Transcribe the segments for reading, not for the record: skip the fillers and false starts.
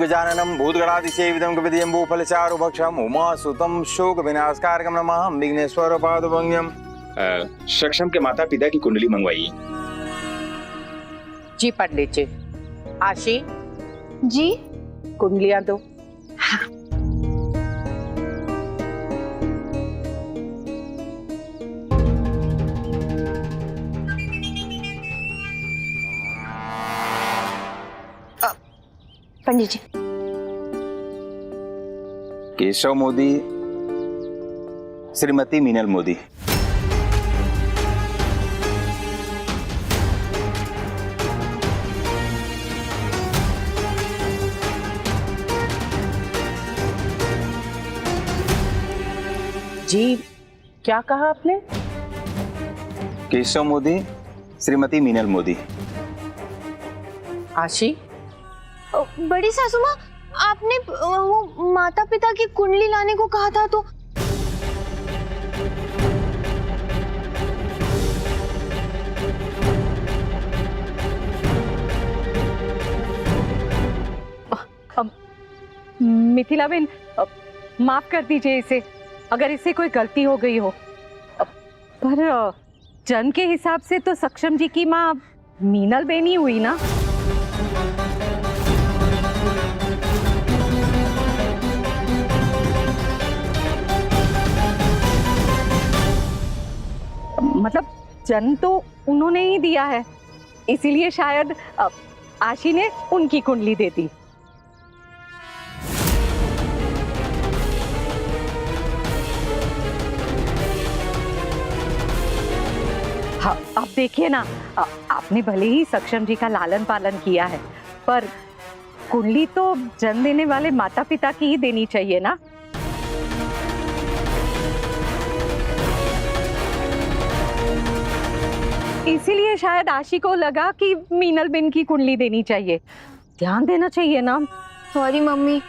गजाननं भूतगणाधिसेवितं कविजम्बूफलचारुभक्षम् उमासुतं शोकविनाशकारकं नमाः विघ्नेश्वरपादभंग्यम्। सक्षम के माता पिता की कुंडली मंगवाई। जी पंडित जी। आशी जी कुंडलियां दो। हाँ। पंडित जी। केशव मोदी, श्रीमती मीनल मोदी। जी क्या कहा आपने? केशव मोदी, श्रीमती मीनल मोदी। आशी बड़ी सासू माँ, आपने वो माता पिता की कुंडली लाने को कहा था तो मिथिला बहन, माफ कर दीजिए इसे, अगर इससे कोई गलती हो गई हो। पर जन्म के हिसाब से तो सक्षम जी की माँ मीनल बहन ही हुई ना। मतलब जन्म तो उन्होंने ही दिया है, इसीलिए शायद आशी ने उनकी कुंडली दे दी। हाँ, अब देखिए ना, आपने भले ही सक्षम जी का लालन पालन किया है, पर कुंडली तो जन्म देने वाले माता पिता की ही देनी चाहिए ना। इसीलिए शायद आशी को लगा कि मीनल बिन की कुंडली देनी चाहिए। ध्यान देना चाहिए ना। Sorry mummy.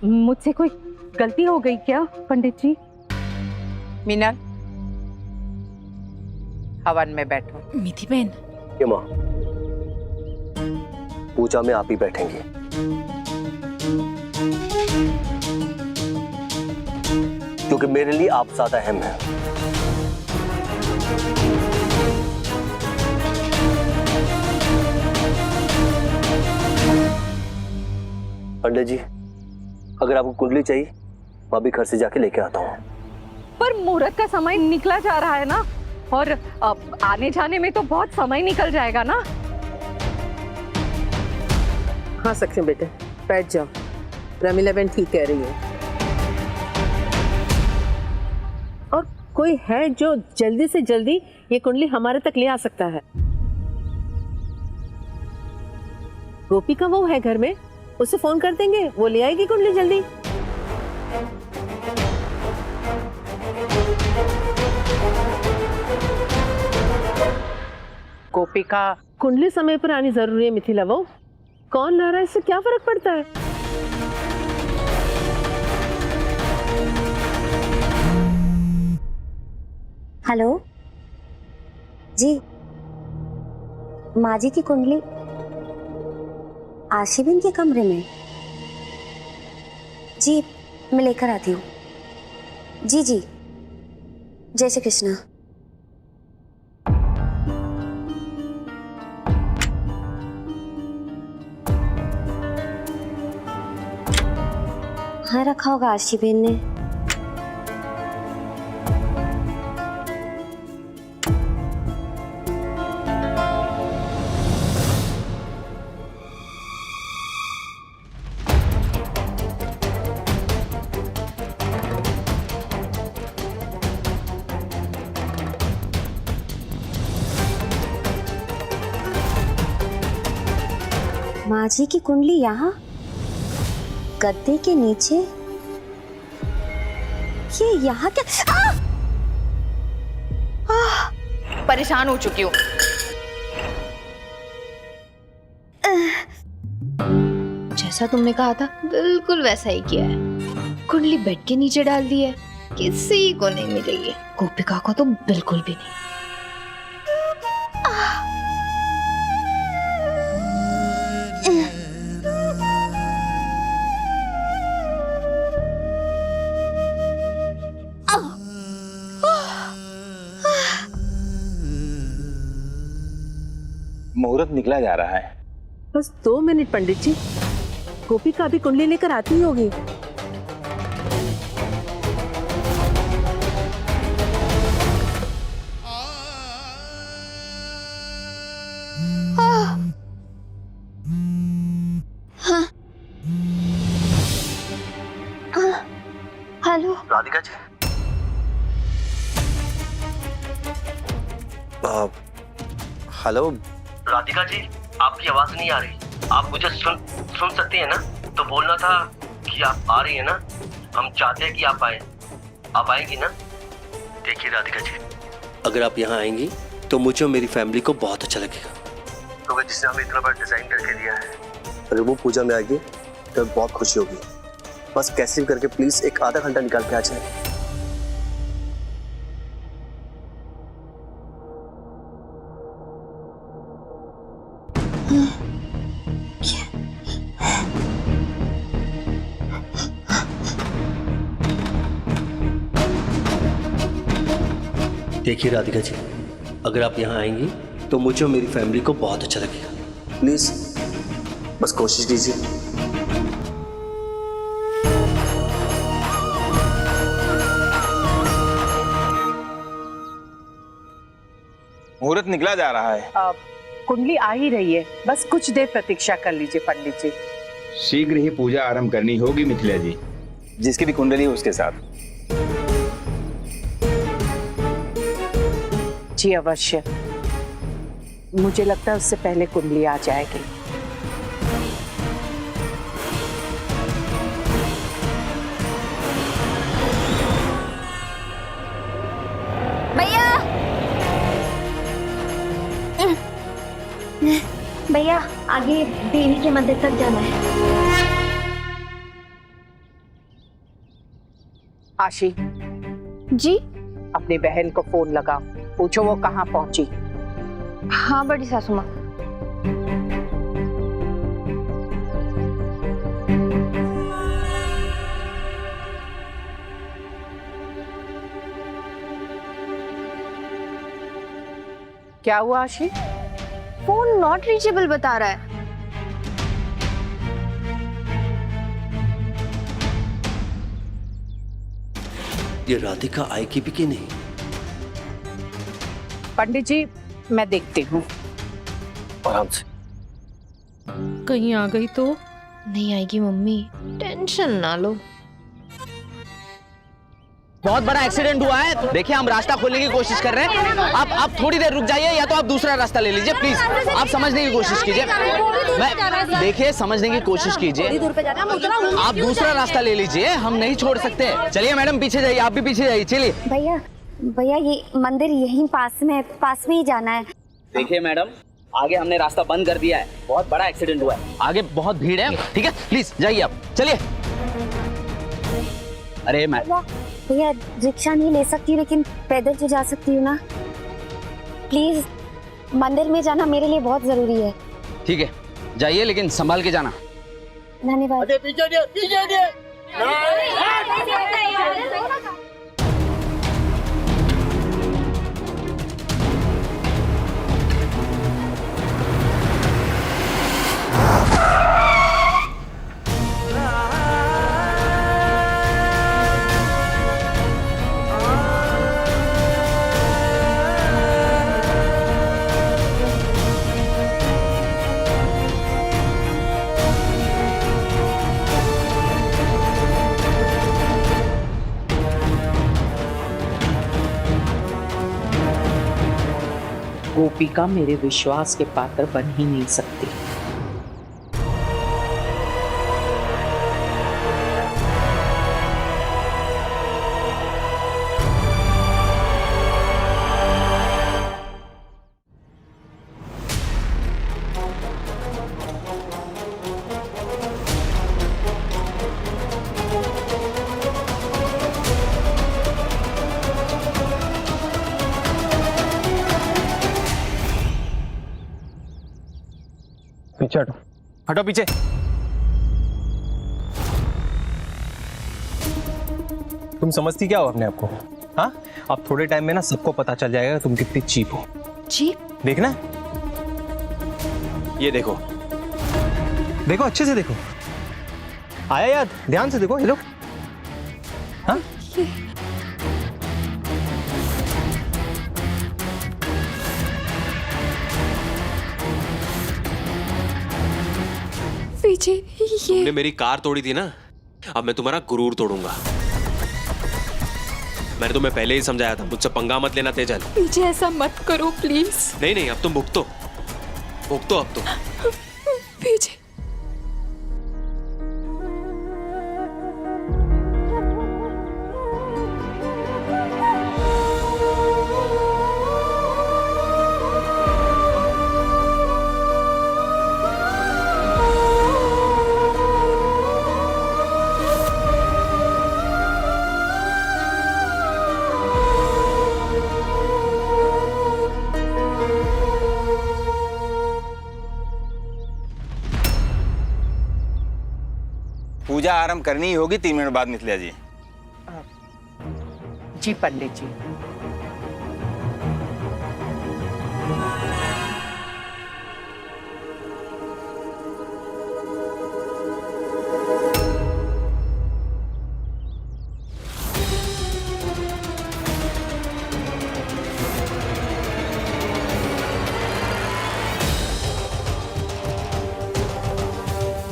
मुझसे कोई गलती हो गई क्या पंडित जी? मीनल हवन में बैठो। मिथि बहन, ये माँ, पूजा में आप ही बैठेंगे। क्योंकि मेरे लिए आप ज्यादा अहम हैं। पंडित जी, अगर आपको कुंडली चाहिए, मैं भी घर से जाके लेके आता हूँ। पर मुहूर्त का समय निकला जा रहा है ना, और आने जाने में तो बहुत समय निकल जाएगा ना। हाँ सक्षम बेटे, बैठ जाओ। रमीला बहन ठीक कह रही है। और कोई है जो जल्दी से जल्दी ये कुंडली हमारे तक ले आ सकता है? गोपी का वो है घर में, उसे फोन कर देंगे, वो ले आएगी कुंडली जल्दी। गोपी का कुंडली समय पर आनी जरूरी है मिथिला। वो कौन ला रहा है, इससे क्या फर्क पड़ता है? हेलो जी, माँ जी की कुंडली आशीबिन के कमरे में। जी मैं लेकर आती हूँ। जी जी, जय श्री कृष्ण। हाँ, रखा होगा आशीबिन ने। माँ जी की कुंडली यहाँ गद्दे के नीचे। ये यहाँ क्या? परेशान हो चुकी हूँ। जैसा तुमने कहा था बिल्कुल वैसा ही किया है। कुंडली बेड के नीचे डाल दी है। किसी को नहीं मिलेगी, गोपिका को तो बिल्कुल भी नहीं। मुहूर्त निकला जा रहा है। बस 2 मिनट पंडित जी, गोपिका अभी कुंडली लेकर आती ही होगी। हेलो राधिका जी। हेलो राधिका जी, आपकी आवाज नहीं आ रही। आप मुझे सुन सकती हैं ना? तो बोलना था कि आप आ रही हैं ना। हम चाहते हैं कि आप आए। आप आएंगी ना? देखिए राधिका जी, अगर आप यहाँ आएंगी तो मुझे और मेरी फैमिली को बहुत अच्छा लगेगा, क्योंकि जिसने हमें इतना बड़ा डिजाइन करके दिया है, अगर वो पूजा में आएगी तो बहुत खुशी होगी। बस कैसे भी करके प्लीज एक आधा घंटा निकाल के आ जाए। देखिए राधिका जी, अगर आप यहाँ आएंगी तो मुझे और मेरी फैमिली को बहुत अच्छा लगेगा। प्लीज बस कोशिश कीजिए। मुहूर्त निकला जा रहा है। कुंडली आ ही रही है, बस कुछ देर प्रतीक्षा कर लीजिए पंडित जी। शीघ्र ही पूजा आरंभ करनी होगी मिथिला जी। जिसकी भी कुंडली है उसके साथ। जी अवश्य, मुझे लगता है उससे पहले कुंडली आ जाएगी। भैया आगे देवी के मंदिर तक जाना है। आशी, जी अपनी बहन को फोन लगा, पूछो वो कहाँ पहुंची। हाँ बड़ी सासू माँ। क्या हुआ आशी? फोन नॉट रीचेबल बता रहा है। ये राधिका आएगी भी कि नहीं? पंडित जी मैं देखती हूँ। आराम से। कहीं आ गई तो? नहीं आएगी मम्मी, टेंशन ना लो। बहुत बड़ा एक्सीडेंट हुआ है। देखिए हम रास्ता खोलने की कोशिश कर रहे हैं। आप थोड़ी देर रुक जाइए, या तो आप दूसरा रास्ता ले लीजिए प्लीज। आप समझने की कोशिश कीजिए। मैं देखिए समझने की कोशिश कीजिए। आप दूसरा रास्ता ले लीजिए, हम नहीं छोड़ सकते। चलिए मैडम पीछे जाइए, आप भी पीछे जाइए। चलिए भैया ये मंदिर यहीं पास में ही जाना है। देखिए मैडम, आगे हमने रास्ता बंद कर दिया है। बहुत बड़ा एक्सीडेंट हुआ है, आगे बहुत भीड़ है। ठीक है प्लीज जाइए आप, चलिए। अरे मैडम भैया रिक्शा नहीं ले सकती, लेकिन पैदल तो जा सकती हूँ ना। प्लीज मंदिर में जाना मेरे लिए बहुत जरूरी है। ठीक है जाइए, लेकिन संभाल के जाना। धन्यवाद। गोपिका मेरे विश्वास के पात्र बन ही नहीं सकती। पीछे हटो। हटो पीछे। तुम समझती क्या हो अपने आप को? हाँ, अब थोड़े टाइम में ना सबको पता चल जाएगा तुम कितनी चीप हो। चीप? देखना, ये देखो, देखो अच्छे से देखो। आया याद? ध्यान से देखो। ये लो। हाँ, पीछे ये तुमने मेरी कार तोड़ी थी ना, अब मैं तुम्हारा गुरूर तोड़ूंगा। मैंने तुम्हें पहले ही समझाया था, मुझसे पंगा मत लेना तेजल। पीछे ऐसा मत करो प्लीज। नहीं नहीं, अब तुम भुगतो अब तो। पीछे पूजा आरंभ करनी ही होगी 3 मिनट बाद मिथिला जी। जी पंडित जी।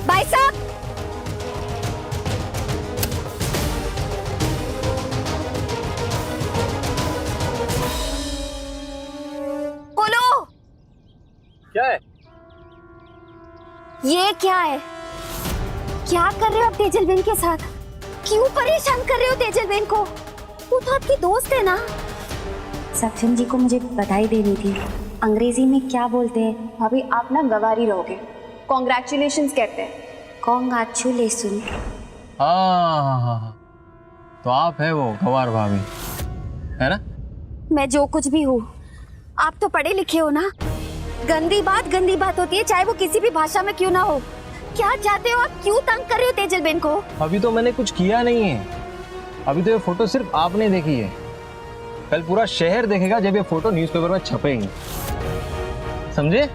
भाई साहब, बोलो। क्या है? ये क्या है? क्या कर रहे हो आप तेजल बेन के साथ? क्यों परेशान कर रहे हो तेजल बेन को? वो तो आपकी दोस्त है ना। सक्षम जी को मुझे बधाई देनी थी। अंग्रेजी में क्या बोलते हैं? भाभी आप ना गवारी रहोगे, कॉन्ग्रेचुलेशंस कहते हैं। कॉन्ग्रेचुलेशन। हाँ, तो आप है वो गवार भाभी, है ना? मैं जो कुछ भी हूँ, आप तो पढ़े लिखे हो ना। गंदी बात होती है, चाहे वो किसी भी भाषा में क्यों ना हो। क्या चाहते हो आप? क्यों तंग कर रहे हो तेजल बेन को? अभी तो मैंने कुछ किया नहीं है। अभी तो ये फोटो सिर्फ आपने देखी है। कल पूरा शहर देखेगा जब ये फोटो न्यूज़पेपर में छपेगी, समझे?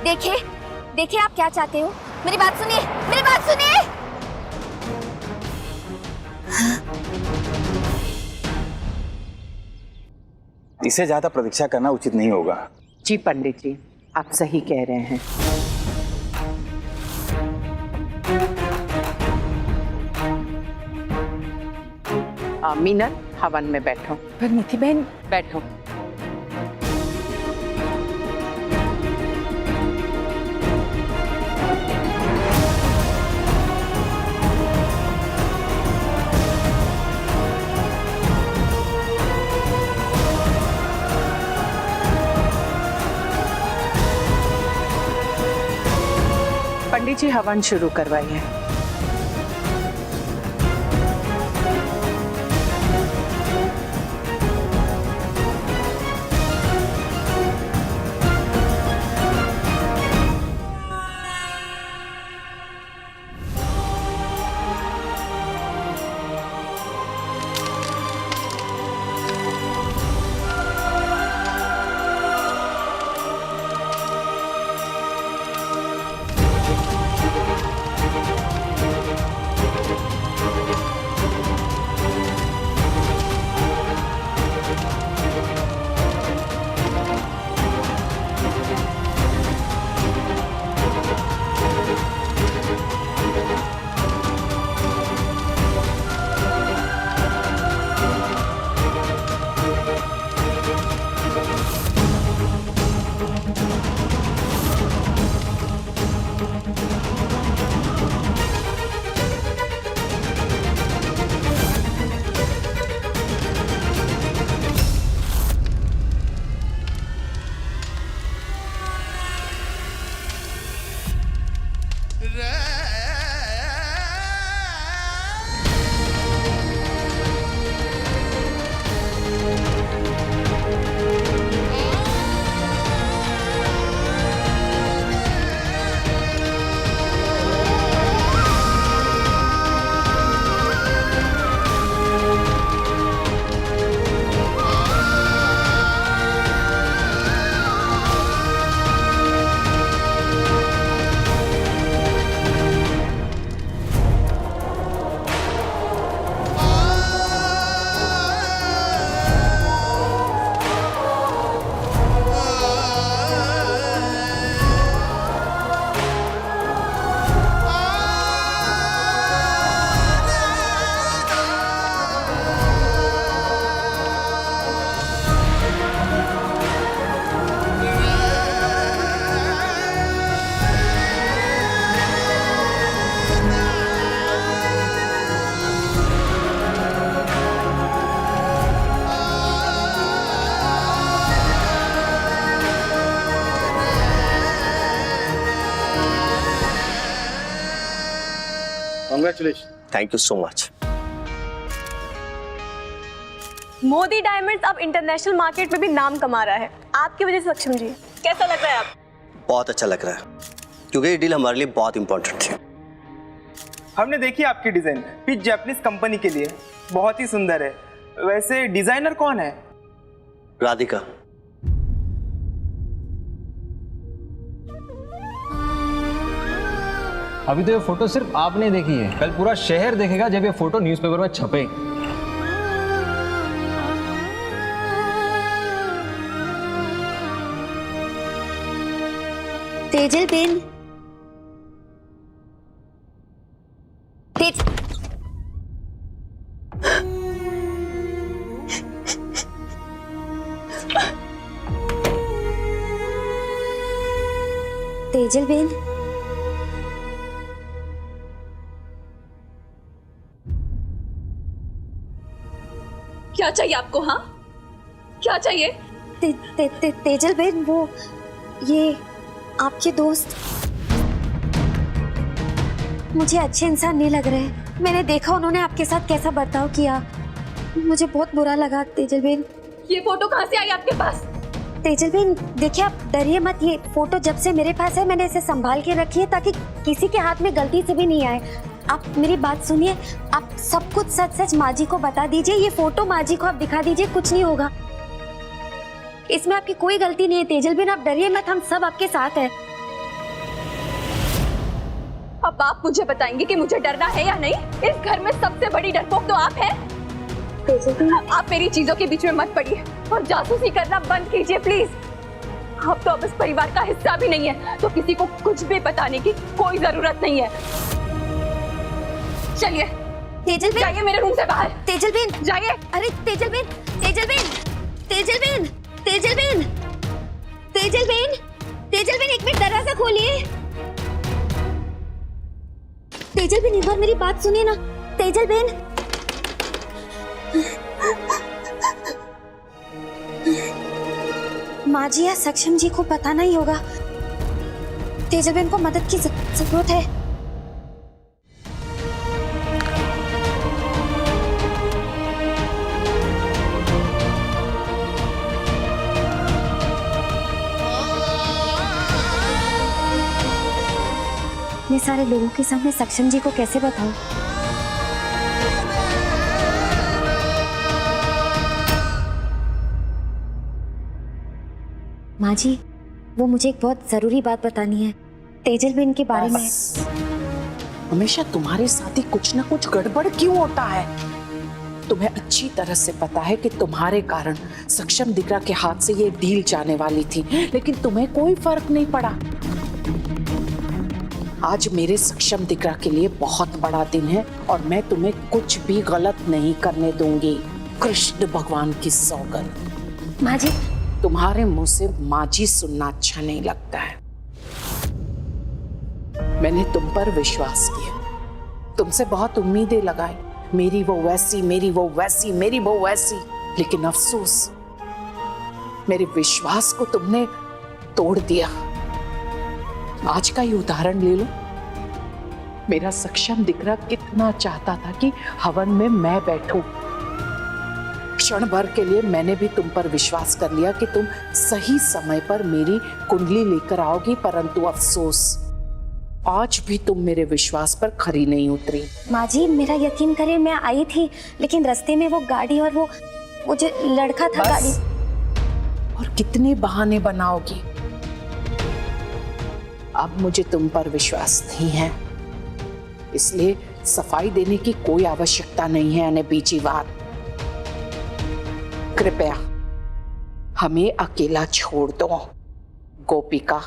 देखिए आप क्या चाहते हो। मेरी बात सुनिए। इससे ज्यादा प्रतीक्षा करना उचित नहीं होगा। जी पंडित जी, आप सही कह रहे हैं। मीनल, हवन में बैठो। पर मिथि बहन, बैठो। पंडित जी हवन शुरू करवाइए। Congratulation. Thank you so much. Modi diamonds अब इंटरनेशनल मार्केट में भी नाम कमा रहा है आपकी वजह से। सक्षम जी कैसा लग रहा है आप? बहुत अच्छा लग रहा है, क्योंकि ये डील हमारे लिए बहुत इंपॉर्टेंट थी। हमने देखी आपकी डिजाइन पिच जापानीज कंपनी के लिए, बहुत ही सुंदर है। वैसे डिजाइनर कौन है? राधिका। अभी तो ये फोटो सिर्फ आपने देखी है, कल पूरा शहर देखेगा जब ये फोटो न्यूज़पेपर में छपे। तेजल बेन, तेजल बेन, क्या चाहिए आपको? हाँ, क्या चाहिए? तेजल बेन, वो ये आपके दोस्त मुझे अच्छे इंसान नहीं लग रहे। मैंने देखा उन्होंने आपके साथ कैसा बर्ताव किया, मुझे बहुत बुरा लगा। तेजल बेन, ये फोटो कहाँ से आई आपके पास? तेजल बेन देखिए, आप डरिए मत। ये फोटो जब से मेरे पास है मैंने इसे संभाल के रखी है ताकि किसी के हाथ में गलती से भी नहीं आए। आप मेरी बात सुनिए, आप सब कुछ सच सच माँ जी को बता दीजिए। ये फोटो माँ जी को आप दिखा दीजिए, कुछ नहीं होगा। इसमें आपकी कोई गलती नहीं है। तेजल बेन आप डरिए मत, हम सब आपके साथ हैं। अब आप मुझे बताएंगे कि मुझे डरना है या नहीं? इस घर में सबसे बड़ी डरपोक तो आप हैं। आप मेरी चीजों के बीच में मत पड़िए और जासूसी करना बंद कीजिए प्लीज। आप तो अब इस परिवार का हिस्सा भी नहीं है, तो किसी को कुछ भी बताने की कोई जरूरत नहीं है। चलिए तेजल बेन, जाइए मेरे रूम से बाहर। तेजल बेन जाइए। अरे Tejal Ben, Tejal Ben, Tejal Ben, Tejal Ben, Tejal Ben, Tejal Ben, एक मिनट दरवाजा खोलिए। तेजल बेन एक बार मेरी बात सुनिए ना। तेजल बेन, माँ जी या सक्षम जी को पता नहीं होगा। तेजल बेन को मदद की जरूरत है। मैं सारे लोगों के सामने सक्षम जी को कैसे बताऊं? माँ जी, वो मुझे एक बहुत जरूरी बात बतानी है तेजल बेन के बारे में। हमेशा तुम्हारे साथ ही कुछ ना कुछ गड़बड़ क्यों होता है? तुम्हें अच्छी तरह से पता है कि तुम्हारे कारण सक्षम दिकरा के हाथ से ये डील जाने वाली थी, लेकिन तुम्हें कोई फर्क नहीं पड़ा। आज मेरे सक्षम दिकरा के लिए बहुत बड़ा दिन है और मैं तुम्हें कुछ भी गलत नहीं करने दूंगी। कृष्ण भगवान की सौगंध। माँ जी, तुम्हारे मुंह से माँ जी सुनना अच्छा नहीं लगता है। मैंने तुम पर विश्वास किया, तुमसे बहुत उम्मीदें लगाई, मेरी वो वैसी, मेरी वो वैसी, मेरी वो वैसी, लेकिन अफसोस मेरे विश्वास को तुमने तोड़ दिया। आज का ही उदाहरण ले लो। मेरा सक्षम दिकरा कितना चाहता था कि हवन में मैं बैठूं। क्षण भर के लिए मैंने भी तुम पर विश्वास कर लिया कि तुम सही समय पर मेरी कुंडली लेकर आओगी, परंतु अफसोस आज भी तुम मेरे विश्वास पर खरी नहीं उतरी। माँ जी, मेरा यकीन करिए, मैं आई थी लेकिन रास्ते में वो गाड़ी और वो जो लड़का था गाड़ी। और कितने बहाने बनाओगी? अब मुझे तुम पर विश्वास नहीं है, इसलिए सफाई देने की कोई आवश्यकता नहीं है। अने बीची बात, कृपया हमें अकेला छोड़ दो। गोपिका,